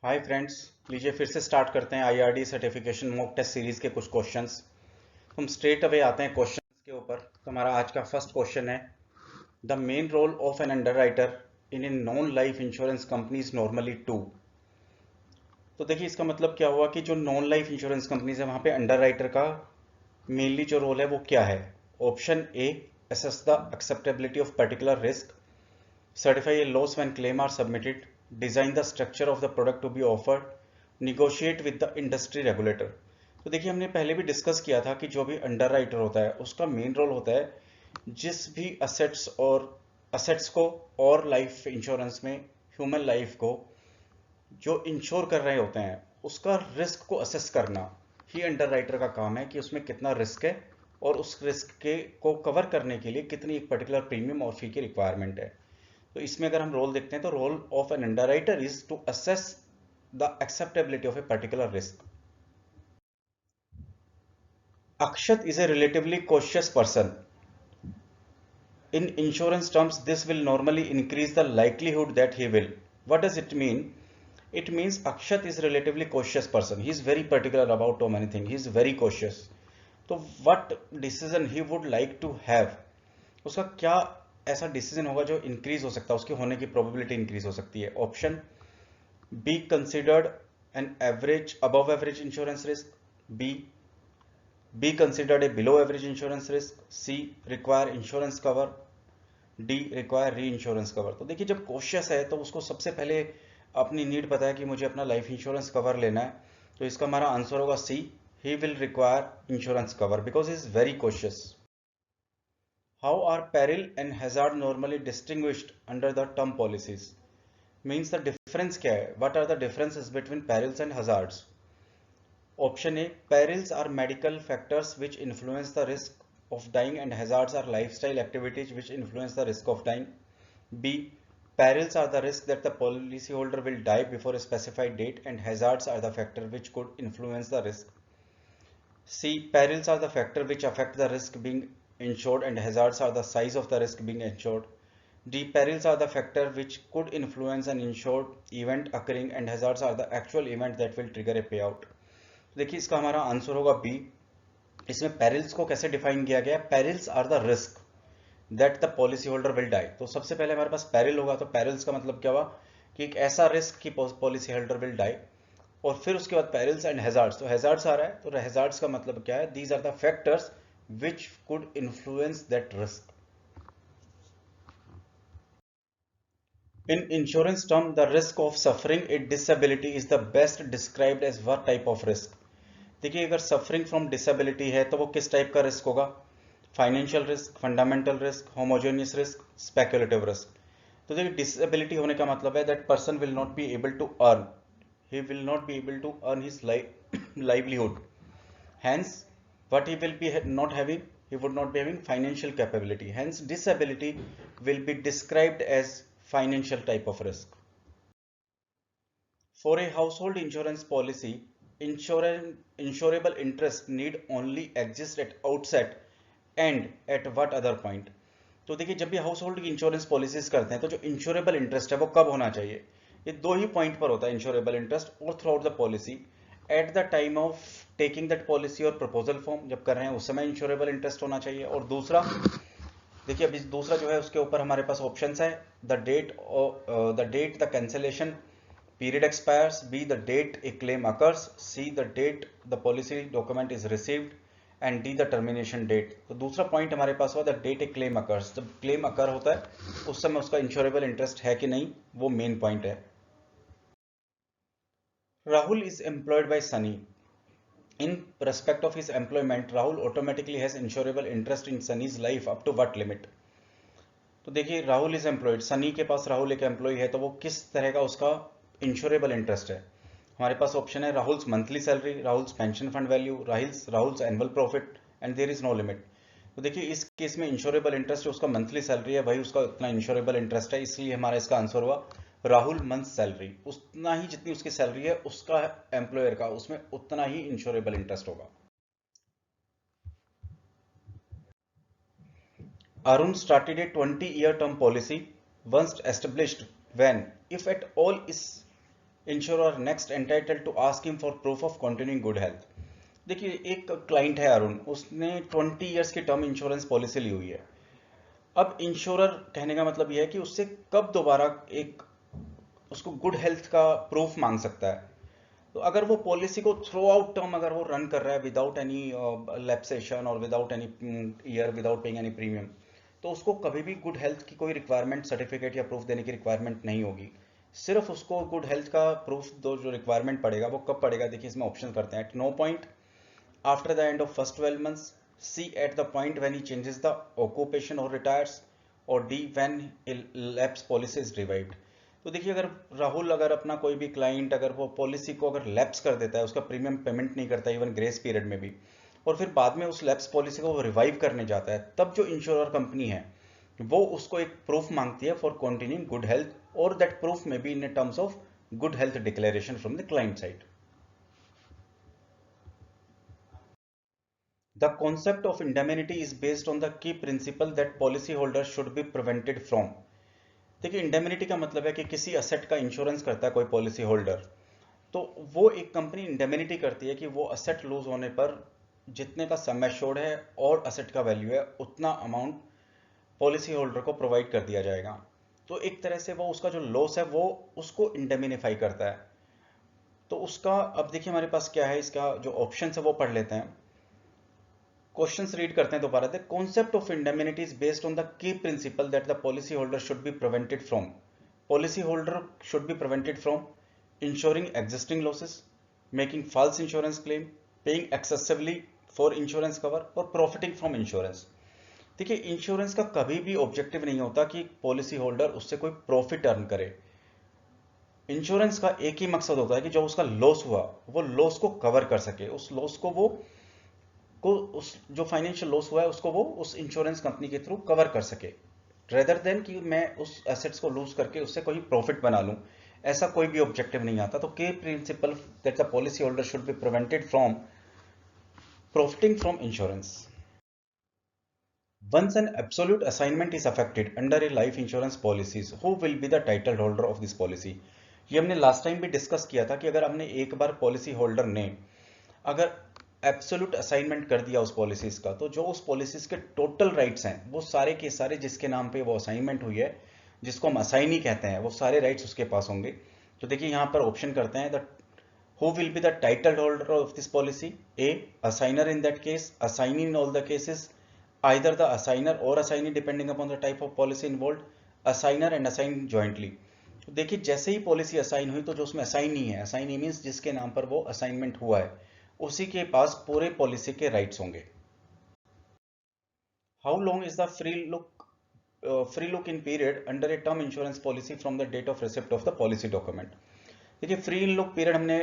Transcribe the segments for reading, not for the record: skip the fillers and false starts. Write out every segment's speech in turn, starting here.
Hi friends, लीजिए फिर से स्टार्ट करते हैं IRD certification mock test series के कुछ क्वेश्चंस। हम स्ट्रेट अवे आते हैं क्वेश्चंस के ऊपर। तो हमारा आज का फर्स्ट क्वेश्चन है, the main role of an underwriter in a non life insurance company is normally to. तो देखिए इसका मतलब क्या हुआ कि जो नॉन लाइफ इंश्योरेंस कंपनीज है वहां पे अंडरराइटर का मेनली जो रोल है वो क्या है। Option A, assess the acceptability of particular risk, certify a loss when claim are submitted, design the structure of the product to be offered, negotiate with the industry regulator। तो देखिए हमने पहले भी डिस्कस किया था कि जो भी अंडरराइटर होता है उसका मेन रोल होता है जिस भी असेट्स को और लाइफ इंश्योरेंस में ह्यूमन लाइफ को जो इंश्योर कर रहे होते हैं उसका रिस्क को असेस करना ही अंडरराइटर का काम है कि उसमें कितना रिस्क है और उस रिस्क के को कवर करने के लिए कितनी एक पर्टिकुलर प्रीमियम और फी की रिक्वायरमेंट है। तो इसमें अगर हम रोल देखते हैं तो role of an underwriter is to assess the acceptability of a particular risk. Akshat is a relatively cautious person. In insurance terms, this will normally increase the likelihood that he will. What does it mean? It means Akshat is a relatively cautious person. He is very particular about so many things. He is very cautious. तो what decision he would like to have, उसका क्या ऐसा decision होगा जो increase हो सकता है, उसके होने की प्रोबेबिलिटी इंक्रीज हो सकती है। Option B, considered an average above average insurance risk, B considered a below average insurance risk, C require insurance cover, D require reinsurance cover. तो देखिए जब कॉशियस है तो उसको सबसे पहले अपनी नीड पता है कि मुझे अपना लाइफ इंश्योरेंस कवर लेना है, तो इसका हमारा आंसर होगा C, he will require insurance cover because he is very cautious. How are peril and hazard normally distinguished under the term policies, means the difference क्या है, what are the differences between perils and hazards. Option A, perils are medical factors which influence the risk of dying and hazards are lifestyle activities which influence the risk of dying. B, perils are the risk that the policyholder will die before a specified date and hazards are the factor which could influence the risk. C, perils are the factor which affect the risk being insured and hazards are the size of the risk being insured. D, perils are the factor which could influence an insured event occurring and hazards are the actual event that will trigger a payout. देखिए इसका हमारा answer होगा B. इसमें perils को कैसे define किया गया है, perils are the risk that the policy holder will die. तो सबसे पहले हमारे पास पेरिल होगा, तो पेरिल्स का मतलब क्या हुआ कि एक ऐसा रिस्क की पॉलिसी होल्डर विल डाई। और फिर उसके बाद पेरिल्स एंड हैजार्ड्स, तो हैजार्ड्स आ रहा है, तो हैजार्ड्स का मतलब क्या है, these are the factors which could influence that risk. In insurance term, the risk of suffering a disability is the best described as what type of risk। देखिए अगर सफरिंग फ्रॉम डिसेबिलिटी है तो वो किस टाइप का risk होगा, financial risk, fundamental risk, homogeneous risk, speculative risk. तो देखिए डिसेबिलिटी होने का मतलब है that person will not be able to earn, he will not be able to earn his livelihood, hence what he will be not having, he would not be having financial capability, hence disability will be described as financial type of risk। For a household insurance policy, insurable interest need only exist at outset and at what other point। तो देखिए जब भी house hold की insurance policies करते हैं तो जो insurable interest है वो कब होना चाहिए, ये दो ही पॉइंट पर होता है, इंश्योरेबल इंटरेस्ट और through out the policy. At the time of taking that policy और प्रपोजल फॉर्म जब कर रहे हैं उस समय इंश्योरेबल इंटरेस्ट होना चाहिए। और दूसरा देखिए अभी दूसरा जो है उसके ऊपर हमारे पास ऑप्शंस है, the date the cancellation period expires, B the date a claim occurs, C the date the policy document is received and D the termination date। तो दूसरा पॉइंट हमारे पास हुआ the date a claim occurs, जब claim occur होता है उस समय उसका इंश्योरेबल इंटरेस्ट है कि नहीं, वो मेन पॉइंट है। Rahul is employed by Sunny, in respect of his employment Rahul automatically has insurable interest in Sunny's life up to what limit. तो देखिए राहुल इज एम्प्लॉयड, सनी के पास राहुल एक एम्प्लॉय है, तो वो किस तरह का उसका इंश्योरेबल इंटरेस्ट है। हमारे पास ऑप्शन है Rahul's monthly salary, Rahul's pension fund value, Rahul's annual profit and there is no limit. तो देखिए इस केस में इंश्योरेबल इंटरेस्ट उसका मंथली सैलरी है, भाई उसका उतना इंश्योरेबल इंटरेस्ट है, इसलिए हमारा इसका आंसर हुआ राहुल मंथ सैलरी, उतना ही जितनी उसकी सैलरी है उसका एम्प्लॉयर का उसमें उतना ही इंश्योरेबल इंटरेस्ट होगा। Arun started a 20-year term policy once established when, if at all, is insurer next entitled to ask him for proof of continuing good health. देखिए एक क्लाइंट है अरुण, उसने 20 इयर्स की टर्म इंश्योरेंस पॉलिसी ली हुई है। अब insurer कहने का मतलब यह है कि उससे कब दोबारा एक उसको गुड हेल्थ का प्रूफ मांग सकता है। तो अगर वो पॉलिसी को थ्रू आउट टर्म अगर वो रन कर रहा है विदाउट एनी लैप्सेशन और without any year without paying any premium, तो उसको कभी भी गुड हेल्थ की कोई रिक्वायरमेंट सर्टिफिकेट या प्रूफ देने की रिक्वायरमेंट नहीं होगी। सिर्फ उसको गुड हेल्थ का प्रूफ दो जो रिक्वायरमेंट पड़ेगा वो कब पड़ेगा, देखिए इसमें ऑप्शन करते हैं। At no point after the end of first 12 months, C at the point when he changes the occupation or retires, और D when lapse policy is revived। तो देखिए अगर राहुल अगर अपना कोई भी क्लाइंट अगर वो पॉलिसी को अगर लैप्स कर देता है, उसका प्रीमियम पेमेंट नहीं करता इवन ग्रेस पीरियड में भी, और फिर बाद में उस लैप्स पॉलिसी को रिवाइव करने जाता है, तब जो इंश्योरर कंपनी है वो उसको एक प्रूफ मांगती है फॉर कंटिन्यूइंग गुड हेल्थ, और दैट प्रूफ में be in terms of good health declaration from the client side. The concept of indemnity is based on the key principle that policyholder should be prevented from। देखिए indemnity का मतलब है कि किसी asset का insurance करता है कोई पॉलिसी होल्डर, तो वो एक कंपनी इंडेमिनिटी करती है कि वो असेट लूज होने पर जितने का सम एश्योर्ड है और असेट का वैल्यू है उतना अमाउंट पॉलिसी होल्डर को प्रोवाइड कर दिया जाएगा। तो एक तरह से वो उसका जो लॉस है वो उसको इंडेमिनिफाई करता है। तो उसका अब देखिए हमारे पास क्या है, इसका जो ऑप्शन है वो पढ़ लेते हैं। क्वेश्चंस रीड करते हैं दोबारा। The concept of indemnity is based on the key principle that the policy holder should be prevented from. Policy holder should be prevented from insuring existing losses, making false insurance claim, paying excessively for insurance cover, और profiting from insurance. देखिए insurance का कभी भी objective नहीं होता कि policy holder उससे कोई प्रॉफिट अर्न करे। इंश्योरेंस का एक ही मकसद होता है कि जो उसका लॉस हुआ वो लॉस को कवर कर सके, उस लॉस को उस जो फाइनेंशियल लॉस हुआ है उसको वो उस इंश्योरेंस कंपनी के थ्रू कवर कर सके, रेदर देन कि मैं उस एसेट्स को लूज करके उससे कोई प्रॉफिट बना लूं। ऐसा कोई भी ऑब्जेक्टिव नहीं आता। तो के principal that the policy holder should be prevented from profiting from insurance। Once an absolute assignment is affected under a life insurance policies, who will be the title holder of this policy? ये हमने last time भी discuss किया था कि अगर हमने एक बार policy holder ने अगर एब्सोल्यूट असाइनमेंट कर दिया उस पॉलिसीज का, तो जो उस पॉलिसीज के टोटल राइट्स हैं वो सारे के सारे जिसके नाम पे वो असाइनमेंट हुई है, जिसको हम असाइनी कहते हैं, वो सारे राइट्स उसके पास होंगे। तो देखिए यहाँ पर ऑप्शन करते हैं, the who will be the title holder of this policy? A, assigner in that case, assignee in all the cases, either the assigner or assignee depending upon the type of policy involved, assigner and assigned jointly। तो देखिए जैसे ही policy assign हुई तो जो उसमें assignee है, assignee means जिसके नाम पर वो असाइनमेंट हुआ है, उसी के पास पूरे पॉलिसी के राइट्स होंगे। How long is the free look in period under a term insurance policy from the date of receipt of the policy document. देखिए फ्री इन लुक पीरियड हमने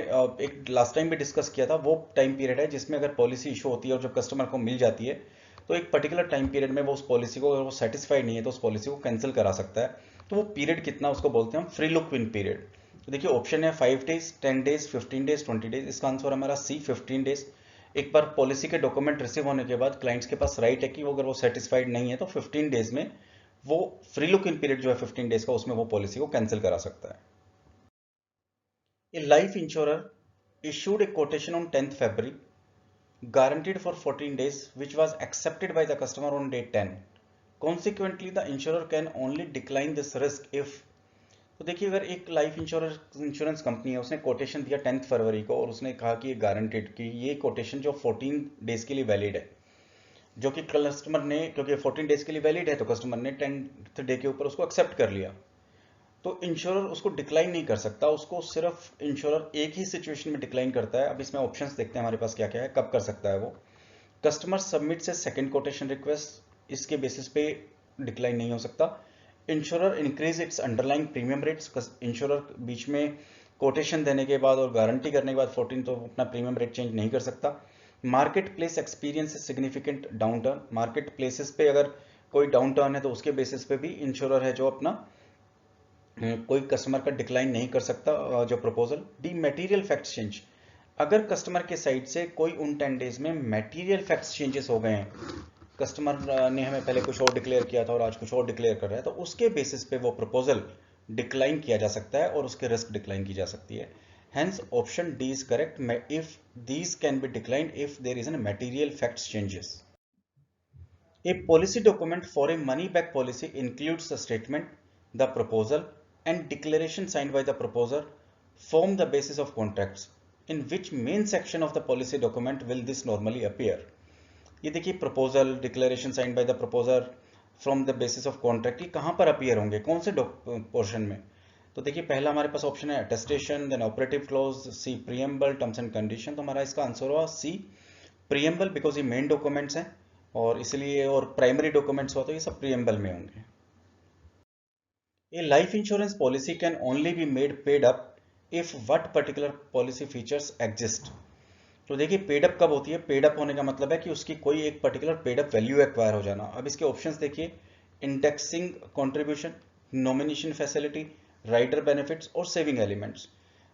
एक लास्ट टाइम भी डिस्कस किया था। वो time period है जिसमें अगर पॉलिसी इशू होती है और जब कस्टमर को मिल जाती है तो एक पर्टिकुलर टाइम पीरियड में वो उस पॉलिसी को, अगर वो सेटिस्फाइड नहीं है तो उस पॉलिसी को कैंसिल करा सकता है। तो वो पीरियड कितना उसको बोलते हैं हम फ्री लुक इन पीरियड। तो देखिए ऑप्शन है 5 डेज, 10 डेज, 15 डेज, 20 डेज। इसका आंसर हमारा सी 15 डेज। एक बार पॉलिसी के डॉक्यूमेंट रिसीव होने के बाद क्लाइंट्स के पास राइट है कि वो अगर वो सेटिस्फाइड नहीं है तो 15 डेज में वो फ्री लुक इन पीरियड जो है 15 डेज का, उसमें वो पॉलिसी को कैंसिल करा सकता है। A life insurer issued a quotation on 10th February, guaranteed for 14 days, which was accepted by the customer on day 10. Consequently, the insurer can only decline this risk if। तो देखिए अगर एक life insurance company है, उसने quotation दिया 10th फरवरी को और उसने कहा कि ये गारंटेड कि ये कोटेशन जो 14 डेज के लिए वैलिड है, जो कि कस्टमर ने, क्योंकि 14 डेज के लिए वैलिड है तो कस्टमर ने 10th डे के ऊपर उसको एक्सेप्ट कर लिया, तो इंश्योरर उसको डिक्लाइन नहीं कर सकता। उसको सिर्फ इंश्योरर एक ही सिचुएशन में डिक्लाइन करता है। अब इसमें ऑप्शंस देखते हैं हमारे पास क्या क्या है, कब कर सकता है वो। कस्टमर सबमिट से सेकंड कोटेशन रिक्वेस्ट, इसके बेसिस पे डिक्लाइन नहीं हो सकता। Insurer increase its underlying premium rates, insurer बीच में कोटेशन देने के बाद और गारंटी करने के बाद 14 तो अपना प्रीमियम रेट चेंज नहीं कर सकता। Market place experience significant down turn, market places पे अगर कोई डाउन टर्न है तो उसके बेसिस पे भी इंश्योरर है जो अपना कोई कस्टमर का डिक्लाइन नहीं कर सकता जो proposal. D material facts change, अगर कस्टमर के साइड से कोई उन 10 डेज में मटेरियल फैक्ट्स चेंजेस हो गए हैं, कस्टमर ने हमें पहले कुछ और डिक्लेयर किया था और आज कुछ और डिक्लेयर कर रहा है, तो उसके बेसिस पे वो प्रपोजल डिक्लाइन किया जा सकता है और उसके रिस्क डिक्लाइन की जा सकती है। Hence option D is correct if these can be declined if there is a material facts changes. A policy document for a money back policy includes the statement, the proposal and declaration signed by the proposer form the basis of contracts. In which main section of the policy document will this normally appear? ये देखिए proposal, declaration signed by the proposer, from the basis of contract, ये कहाँ पर appear होंगे, कौन से portion में? तो देखिए पहला हमारे पास ऑप्शन है attestation, then operative clause, C preamble, terms and condition. तो हमारा इसका आंसर हुआ सी प्रीएम्बल, बिकॉज ये मेन डॉक्यूमेंट्स हैं और इसलिए, और प्राइमरी डॉक्यूमेंट्स हुआ तो ये सब प्रीएम्बल में होंगे। ए life insurance policy can only be made paid up if what particular policy features exist. तो देखिए पेड अप कब होती है? पेड अप होने का मतलब है कि उसकी कोई एक particular paid up value acquire हो जाना। अब इसके ऑप्शंस देखिए, indexing contribution, nomination facility, rider benefits और सेविंग एलिमेंट्स।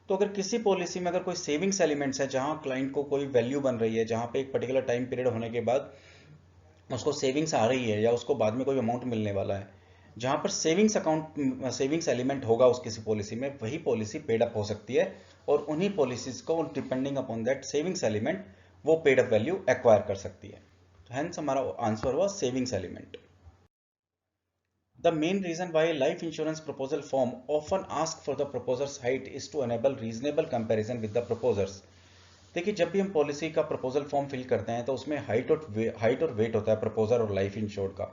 तो अगर किसी पॉलिसी में अगर कोई सेविंग्स एलिमेंट्स है जहां क्लाइंट को कोई वैल्यू बन रही है, जहां पे एक पर्टिकुलर टाइम पीरियड होने के बाद उसको सेविंग्स आ रही है या उसको बाद में कोई अमाउंट मिलने वाला है, जहां पर सेविंग्स अकाउंट, सेविंग्स एलिमेंट होगा उस किसी पॉलिसी में, वही पॉलिसी पेड अप हो सकती है और उन्हीं पॉलिसीज को depending upon that savings element वो पेड अप वैल्यू एक्वायर कर सकती है। तो हेंस हमारा आंसर हुआ savings element. The main reason why a life insurance proposal form often asks for the proposer's height is to enable reasonable comparison with the proposers. देखिए जब भी हम पॉलिसी का प्रपोजल फॉर्म फिल करते हैं तो उसमें हाइट और वेट होता है प्रपोजर और लाइफ इंश्योर्ड का।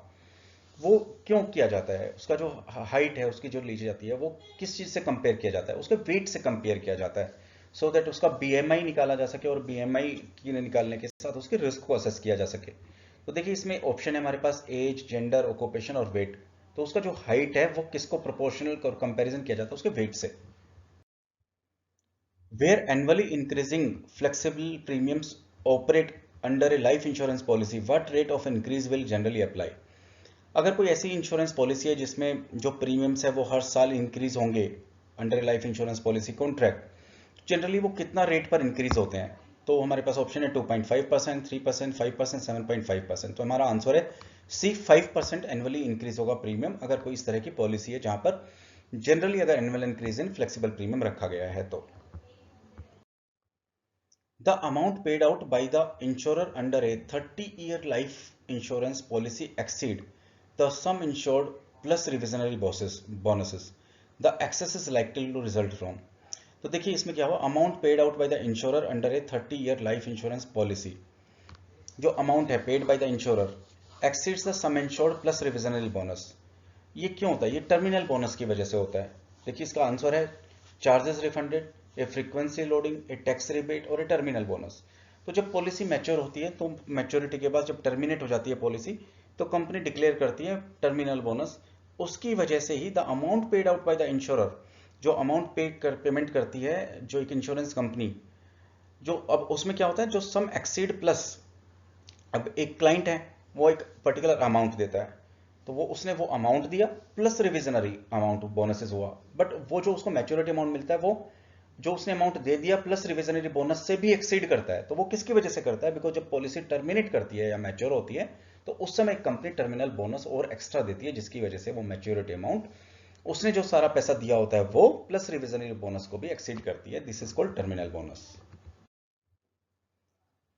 वो क्यों किया जाता है? उसका जो हाइट है उसकी जो ली जाती है वो किस चीज से कंपेयर किया जाता है? उसके वेट से कंपेयर किया जाता है, सो दैट उसका बीएमआई निकाला जा सके और बीएमआई की निकालने के साथ उसके रिस्क को असेस किया जा सके। तो देखिए इसमें ऑप्शन है हमारे पास एज, जेंडर, ऑक्यूपेशन और वेट। तो उसका जो हाइट है वो किसको प्रोपोर्शनल कंपैरिजन किया जाता है? उसके वेट से। Where annually increasing flexible premiums operate under a life insurance policy, what rate of increase will generally apply? अगर कोई ऐसी इंश्योरेंस पॉलिसी है जिसमें जो प्रीमियम्स है वो हर साल इंक्रीज होंगे under life insurance policy contract, generally वो कितना रेट पर इंक्रीज होते हैं? तो हमारे पास ऑप्शन है 2.5%, 3%, 5%, 7.5%। तो हमारा आंसर है सी 5% एनुअली इंक्रीज होगा प्रीमियम अगर कोई इस तरह की पॉलिसी है जहां पर जनरली अगर annual increase in flexible premium रखा गया है तो। The amount paid out by the insurer under a 30-year life insurance policy exceed the sum insured plus revisionary bonuses. The excess is likely to result from. तो देखिए इसमें क्या हुआ, amount paid out by the insurer under A 30-year life insurance policy, जो amount है paid by the insurer exceeds the some insured plus revisionary bonus. ये क्यों होता है? ये टर्मिनल बोनस की वजह से होता है। देखिए इसका आंसर है चार्जेस रिफंडेड, ए फ्रीक्वेंसी लोडिंग, ए टैक्स रिबेट और ए टर्मिनल बोनस। तो जब पॉलिसी मैच्योर होती है तो मैच्योरिटी के बाद जब टर्मिनेट हो जाती है पॉलिसी तो कंपनी डिक्लेयर करती है टर्मिनल बोनस। उसकी वजह से ही the amount paid out by the insurer, जो अमाउंट पेमेंट करती है जो एक इंश्योरेंस कंपनी, जो अब उसमें क्या होता है, जो सम एक्सीड प्लस, अब एक क्लाइंट है वो एक पर्टिकुलर अमाउंट देता है तो वो उसने वो अमाउंट दिया प्लस रिविजनरी अमाउंट बोनसेस हुआ, बट वो जो उसको मैच्योरिटी अमाउंट मिलता है वो जो उसने अमाउंट दे दिया प्लस रिविजनरी बोनस से भी एक्सीड करता है। तो वो किसकी वजह से करता है? बिकॉज जब पॉलिसी टर्मिनेट करती है या मैच्योर होती है तो उस समय एक कंपनी टर्मिनल बोनस और एक्स्ट्रा देती है जिसकी वजह से वो मैच्योरिटी अमाउंट उसने जो सारा पैसा दिया होता है वो प्लस रिविजनरी बोनस को भी एक्सीड करती है। This is called terminal bonus.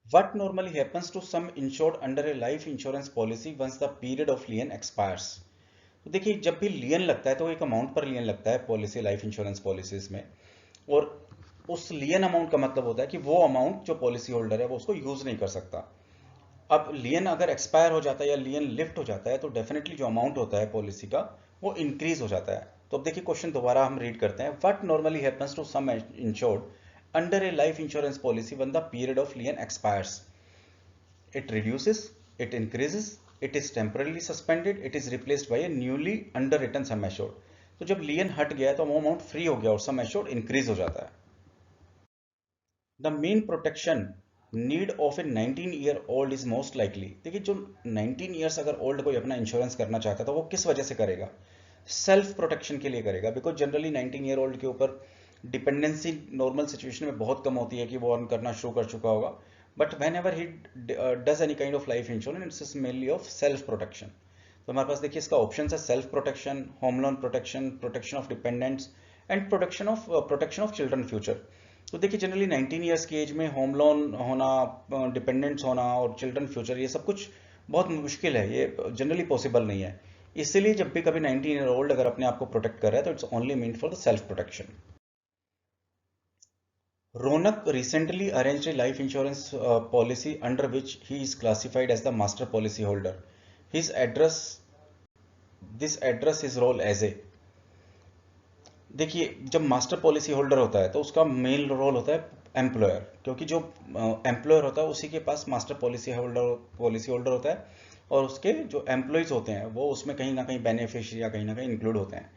What normally happens to some insured under a life insurance policy once the period of lien expires? तो देखिए जब भी लियन लगता है तो एक अमाउंट पर लियन लगता है पॉलिसी, लाइफ इंश्योरेंस पॉलिसीज में, और उस लियन अमाउंट का मतलब होता है कि वो अमाउंट जो पॉलिसी होल्डर है वो उसको यूज नहीं कर सकता। अब लियन अगर एक्सपायर हो जाता है या लियन लिफ्ट हो जाता है तो डेफिनेटली जो अमाउंट होता है पॉलिसी का वो इंक्रीज हो जाता है। तो अब देखिए क्वेश्चन दोबारा हम रीड करते हैं। What normally happens to sum insured under a life insurance policy when the period of lien expires? It reduces, it increases, it is temporarily suspended, it is replaced by a newly underwritten sum assured. तो जब लियन हट गया तो वो amount free हो गया और sum assured increase हो जाता है। The main protection need of A 19-year-old is most likely. देखिए जो 19 ईयर्स अगर ओल्ड कोई अपना इंश्योरेंस करना चाहता है तो वो किस वजह से करेगा? सेल्फ प्रोटेक्शन के लिए करेगा, बिकॉज जनरली 19-year-old के ऊपर डिपेंडेंसी नॉर्मल सिचुएशन में बहुत कम होती है कि वो अर्न करना शुरू कर चुका होगा, but when ever he does any kind of life insurance it's mainly of self protection. तो हमारे पास देखिए इसका ऑप्शन है self protection, home loan protection, protection of dependents and protection of children future. तो देखिए जनरली 19 ईयर्स की as में home loan होना, डिपेंडेंट्स होना और चिल्ड्रन फ्यूचर, ये सब कुछ बहुत मुश्किल है, ये जनरली पॉसिबल नहीं है। इसलिए जब भी कभी 19 ईयर ओल्ड अगर अपने आप को प्रोटेक्ट कर रहा है तो it's only mean for the self protection. Ronak recently arranged a life insurance policy under which he is classified as the master policy holder. His address, this address his role as a, देखिए जब master policy holder होता है तो उसका main role होता है employer, क्योंकि जो एम्प्लॉयर होता है उसी के पास मास्टर पॉलिसी होल्डर होता है और उसके जो एम्प्लॉयज होते हैं वो उसमें कहीं ना कहीं बेनिफिशियरी या कहीं ना कहीं इंक्लूड होते हैं।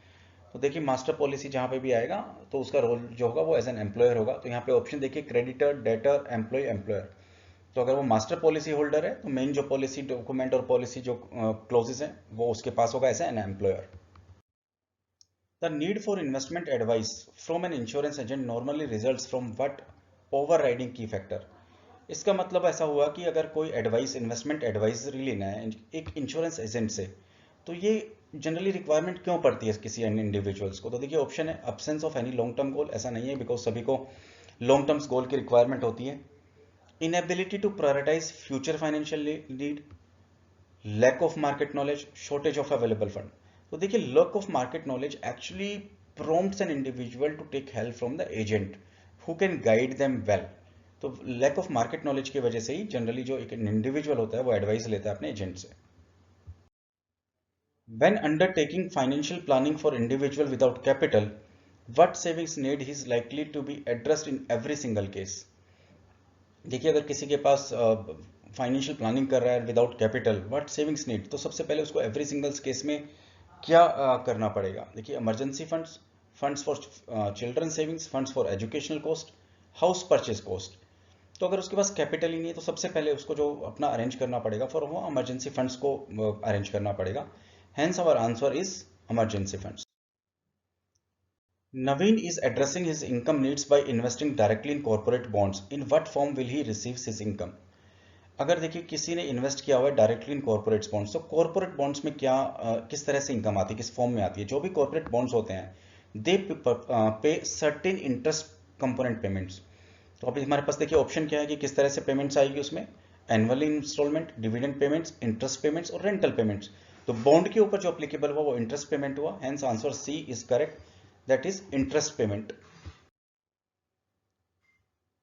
तो देखिए मास्टर पॉलिसी जहां पे भी आएगा तो उसका रोल जो होगा वो एज एन एम्प्लॉयर होगा। तो यहाँ पे ऑप्शन देखिए क्रेडिटर, डेटर, एम्प्लॉय, एम्प्लॉयर। तो अगर वो मास्टर पॉलिसी होल्डर है तो मेन जो पॉलिसी डॉक्यूमेंट और पॉलिसी जो क्लोजेस हैं वो उसके पास होगा as an employer. The need for investment advice from an insurance agent normally results from what overriding key factor। इसका मतलब ऐसा हुआ कि अगर कोई एडवाइस, इन्वेस्टमेंट एडवाइजरी लेना है एक इंश्योरेंस एजेंट से, तो ये जनरली रिक्वायरमेंट क्यों पड़ती है किसी अन्य इंडिविजुअल्स को। तो देखिए ऑप्शन है absence of any long term goal, ऐसा नहीं है बिकॉज सभी को लॉन्ग टर्म्स गोल की रिक्वायरमेंट होती है। Inability to prioritise future financial need, lack of market knowledge, shortage of available fund. तो देखिए lack of market knowledge actually prompts an individual to take help from the agent who can guide them well। तो lack of market knowledge की वजह से ही generally जो एक individual होता है वो एडवाइस लेता है अपने एजेंट से। When undertaking financial planning for individual without capital, what savings need is likely to be addressed in every single case। देखिए अगर किसी के पास फाइनेंशियल प्लानिंग कर रहा है without capital, what savings need, तो सबसे पहले उसको एवरी सिंगल केस में क्या करना पड़ेगा। देखिए emergency funds, funds for children savings, funds for educational cost, house purchase cost. तो अगर उसके पास कैपिटल ही नहीं है तो सबसे पहले उसको जो अपना अरेंज करना पड़ेगा फॉर वो इमरजेंसी फंड्स को अरेंज करना पड़ेगा। Hence our answer is emergency funds. Naveen is addressing his income needs by investing directly in corporate bonds. In what form will he receive his income? अगर देखिए किसी ने इन्वेस्ट किया हुआ है डायरेक्टली इन कॉर्पोरेट बॉन्ड्स, तो corporate bonds में क्या किस तरह से इनकम आती है, किस फॉर्म में आती है। जो भी कॉर्पोरेट बॉन्ड्स होते हैं दे पे सर्टेन इंटरेस्ट कंपोनेंट पेमेंट्स। तो अभी हमारे पास देखिए ऑप्शन क्या है कि किस तरह से पेमेंट्स आएगी उसमें, annually instalment, dividend payments, interest payments और रेंटल पेमेंट्स। तो बॉन्ड के ऊपर जो एप्लीकेबल हुआ वो इंटरेस्ट पेमेंट हुआ, hence answer C is correct, that is interest payment.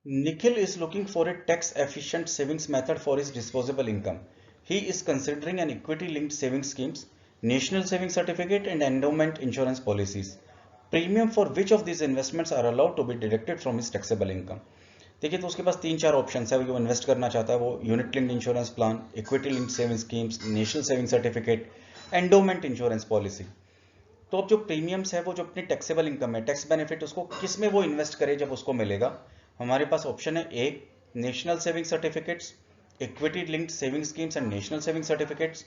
Nikhil is looking for a tax-efficient savings method for his disposable income. He is considering an equity-linked savings schemes, national savings certificate, and endowment insurance policies. Premium for which of these investments are allowed to be deducted from his taxable income? देखिए तो उसके पास 3-4 option है। वो invest करना चाहता है वो unit linked insurance plan, equity linked saving schemes, national saving certificate, endowment insurance policy. तो अब जो प्रीमियम्स है वो जो अपनी टैक्सेबल इनकम है, टैक्स बेनिफिट उसको किस में वो इन्वेस्ट करे जब उसको मिलेगा। हमारे पास ऑप्शन है A national saving certificates, equity linked saving schemes and national saving certificates,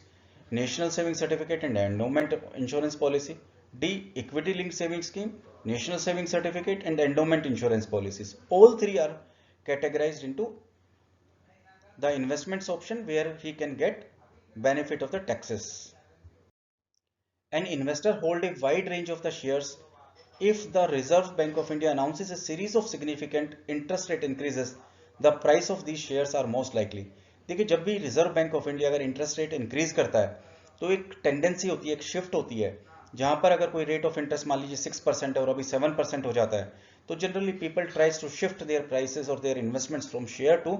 national saving certificate and endowment insurance policy, D equity linked saving scheme, national saving certificate and endowment insurance policies. All three are categorized into the investments option where he can get benefit of the taxes. An investor hold a wide range of the shares. If the Reserve Bank of India announces a series of significant interest rate increases, the price of these shares are most likely। देखिए जब भी reserve bank of India अगर interest rate increase करता है तो एक tendency होती है, एक शिफ्ट होती है, जहां पर अगर कोई रेट ऑफ इंटरेस्ट मान लीजिए 6% है और अभी 7% हो जाता है, तो generally people tries to shift their prices और their investments from share to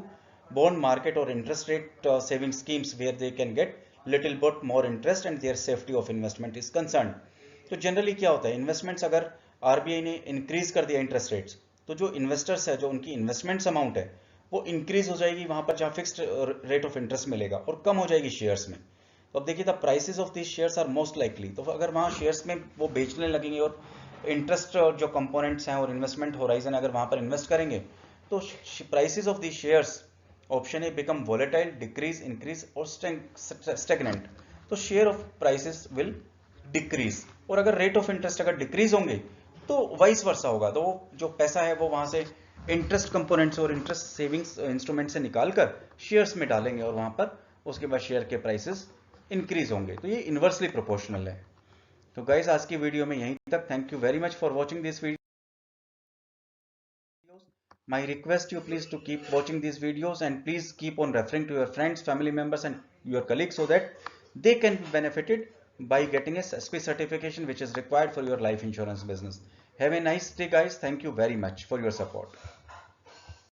bond market और interest rate saving schemes where they can get little bit more interest and their safety of investment is concern. तो generally क्या होता है, investments अगर RBI ने increase कर दिया इंटरेस्ट रेट्स, तो जो इन्वेस्टर्स है जो उनकी इन्वेस्टमेंट्स अमाउंट है वो इंक्रीज हो जाएगी वहां पर जहां फिक्स्ड रेट ऑफ इंटरेस्ट मिलेगा और कम हो जाएगी शेयर्स में। तो अब देखिए the prices of these shares are most likely. तो अगर वहां शेयर्स में वो बेचने लगेंगे और इंटरेस्ट जो कंपोनेंट्स हैं और इन्वेस्टमेंट होराइजन अगर वहां पर इन्वेस्ट करेंगे तो prices of these shares option A become volatile, decrease, increase और स्टेगनेंट। तो share of prices will decrease, और अगर रेट ऑफ इंटरेस्ट अगर डिक्रीज होंगे तो वाइस वर्सा होगा। तो वो जो पैसा है वो वहां से इंटरेस्ट कंपोनेंट्स और इंटरेस्ट सेविंग्स इंस्ट्रूमेंट से निकालकर शेयर्स में डालेंगे और वहां पर उसके बाद शेयर के प्राइसेस इंक्रीज होंगे। तो ये इन्वर्सली प्रोपोर्शनल है। तो गाइज आज की वीडियो में यहीं तक। Thank you very much for watching this video. My request you please to keep watching these videos and please keep on referring to your friends, family members and your colleagues so that they can be benefited by getting a SP certification which is required for your life insurance business. Have a nice day guys. Thank you very much for your support.